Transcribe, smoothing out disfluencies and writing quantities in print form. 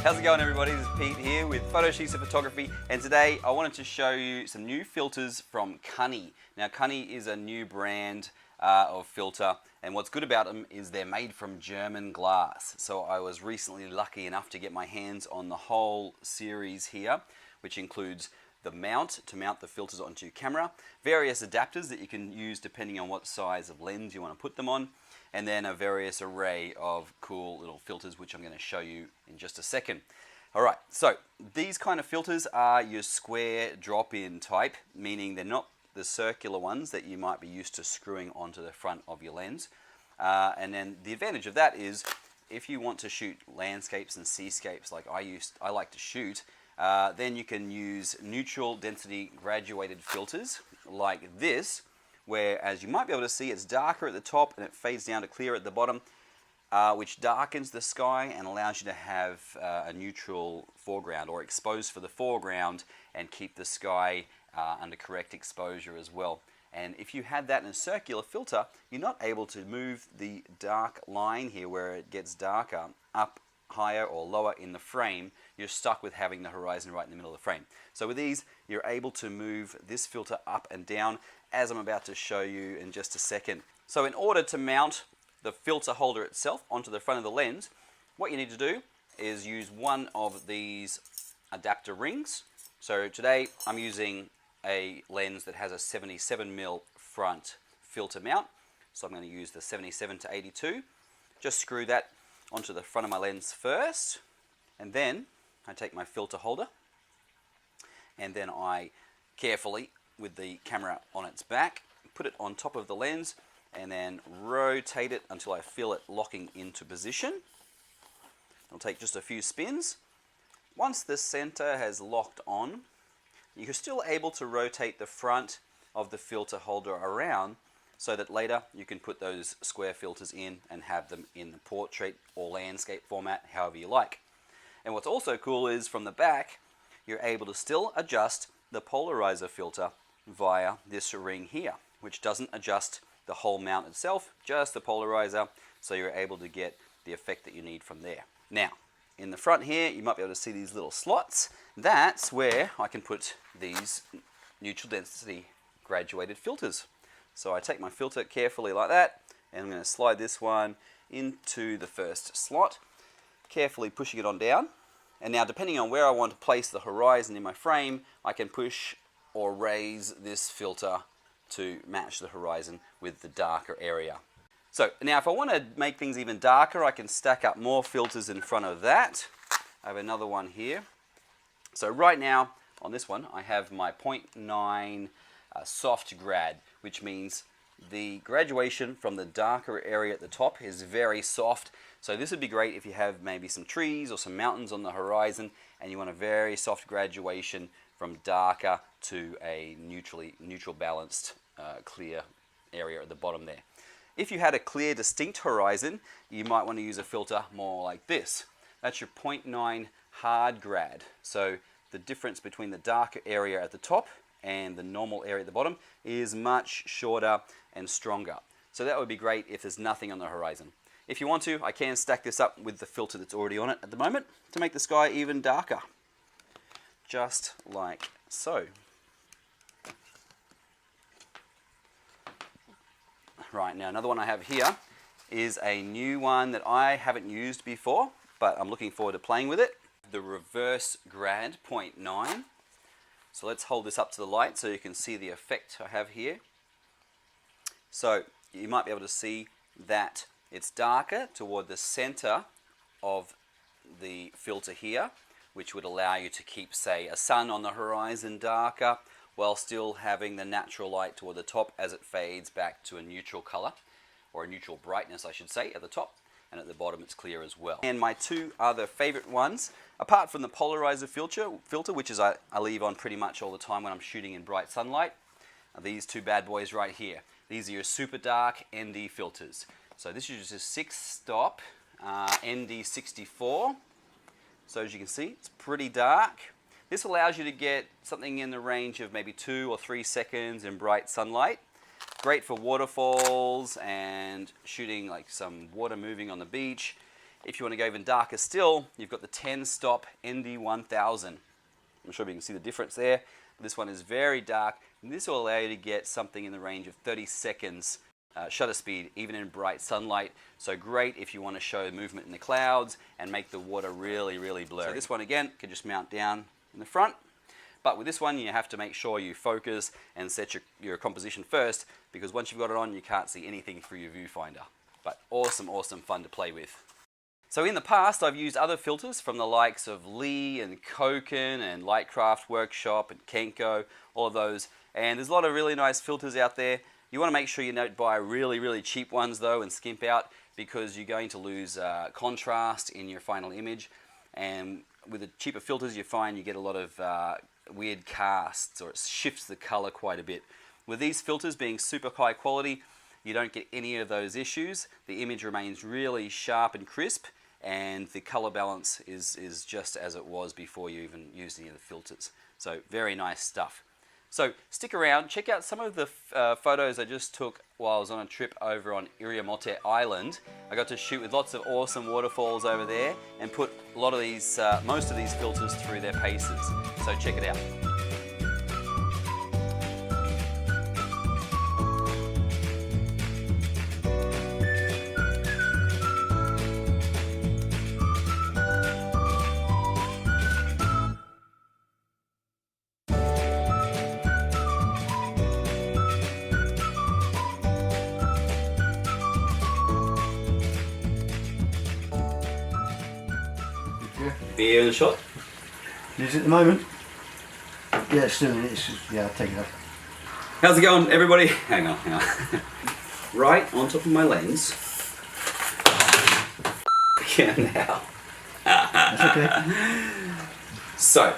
How's it going, everybody? This is Pete here with Photo Sheets of Photography, and today I wanted to show you some new filters from Kani. Now, Kani is a new brand of filter, and what's good about them is they're made from German glass. So I was recently lucky enough to get my hands on the whole series here, which includes the mount to mount the filters onto your camera, various adapters that you can use depending on what size of lens you want to put them on, and then a various array of cool little filters, which I'm going to show you in just a second. Alright, so these kind of filters are your square drop-in type, meaning they're not the circular ones that you might be used to screwing onto the front of your lens. And then the advantage of that is if you want to shoot landscapes and seascapes like I like to shoot, then you can use neutral density graduated filters like this, where, as you might be able to see, it's darker at the top and it fades down to clear at the bottom, which darkens the sky and allows you to have a neutral foreground, or exposed for the foreground, and keep the sky under correct exposure as well. And if you had that in a circular filter, you're not able to move the dark line here where it gets darker up higher or lower in the frame. You're stuck with having the horizon right in the middle of the frame. So with these, you're able to move this filter up and down, as I'm about to show you in just a second. So in order to mount the filter holder itself onto the front of the lens, what you need to do is use one of these adapter rings. So today I'm using a lens that has a 77mm front filter mount. So I'm going to use the 77 to 82. Just screw that onto the front of my lens first, and then I take my filter holder, and then I carefully, with the camera on its back, put it on top of the lens and then rotate it until I feel it locking into position. It'll take just a few spins. Once the center has locked on, you're still able to rotate the front of the filter holder around so that later you can put those square filters in and have them in the portrait or landscape format, however you like. And what's also cool is from the back, you're able to still adjust the polarizer filter via this ring here, which doesn't adjust the whole mount itself, just the polarizer, so you're able to get the effect that you need from there. Now, in the front here, you might be able to see these little slots. That's where I can put these neutral density graduated filters. So I take my filter carefully like that, and I'm going to slide this one into the first slot, carefully pushing it on down. And now, depending on where I want to place the horizon in my frame, I can push or raise this filter to match the horizon with the darker area. So now if I want to make things even darker, I can stack up more filters in front of that. I have another one here. So right now on this one, I have my 0.9 soft grad, which means the graduation from the darker area at the top is very soft. So this would be great if you have maybe some trees or some mountains on the horizon and you want a very soft graduation from darker to a neutral balanced clear area at the bottom there. If you had a clear distinct horizon, you might want to use a filter more like this. That's your 0.9 hard grad. So the difference between the darker area at the top and the normal area at the bottom is much shorter and stronger. So that would be great if there's nothing on the horizon. If you want to, I can stack this up with the filter that's already on it at the moment to make the sky even darker. Just like so. Right, now another one I have here is a new one that I haven't used before, but I'm looking forward to playing with it. The reverse grad 0.9. So let's hold this up to the light so you can see the effect I have here. So you might be able to see that it's darker toward the center of the filter here, which would allow you to keep, say, a sun on the horizon darker while still having the natural light toward the top as it fades back to a neutral color, or a neutral brightness I should say, at the top, and at the bottom it's clear as well. And my two other favorite ones, apart from the polarizer filter, which is I leave on pretty much all the time when I'm shooting in bright sunlight, are these two bad boys right here. These are your super dark ND filters. So this is just a 6-stop ND64. So as you can see, it's pretty dark. This allows you to get something in the range of maybe 2 or 3 seconds in bright sunlight. Great for waterfalls and shooting like some water moving on the beach. If you want to go even darker still, you've got the 10-stop ND1000. I'm not sure if you can see the difference there. This one is very dark, and this will allow you to get something in the range of 30 seconds shutter speed, even in bright sunlight. So great if you want to show movement in the clouds and make the water really, really blurry. So this one again can just mount down in the front. But with this one, you have to make sure you focus and set your composition first, because once you've got it on, you can't see anything through your viewfinder. But awesome, awesome fun to play with. So in the past, I've used other filters from the likes of Lee and Koken and Lightcraft Workshop and Kenko, all of those. And there's a lot of really nice filters out there. You want to make sure you don't buy really, really cheap ones though and skimp out, because you're going to lose contrast in your final image. And with the cheaper filters, you find you get a lot of weird casts, or it shifts the color quite a bit. With these filters being super high quality, you don't get any of those issues. The image remains really sharp and crisp, and the color balance is just as it was before you even used any of the filters. So very nice stuff. So stick around, check out some of the photos I just took while I was on a trip over on Iriamote Island. I got to shoot with lots of awesome waterfalls over there and put a lot of these, most of these filters through their paces. So check it out. Beer in the shot? Is it at the moment? Yeah, it's still in it. Yeah, I'll take it off. How's it going, everybody? Hang on, hang on. Right on top of my lens. Yeah, now. That's okay. So,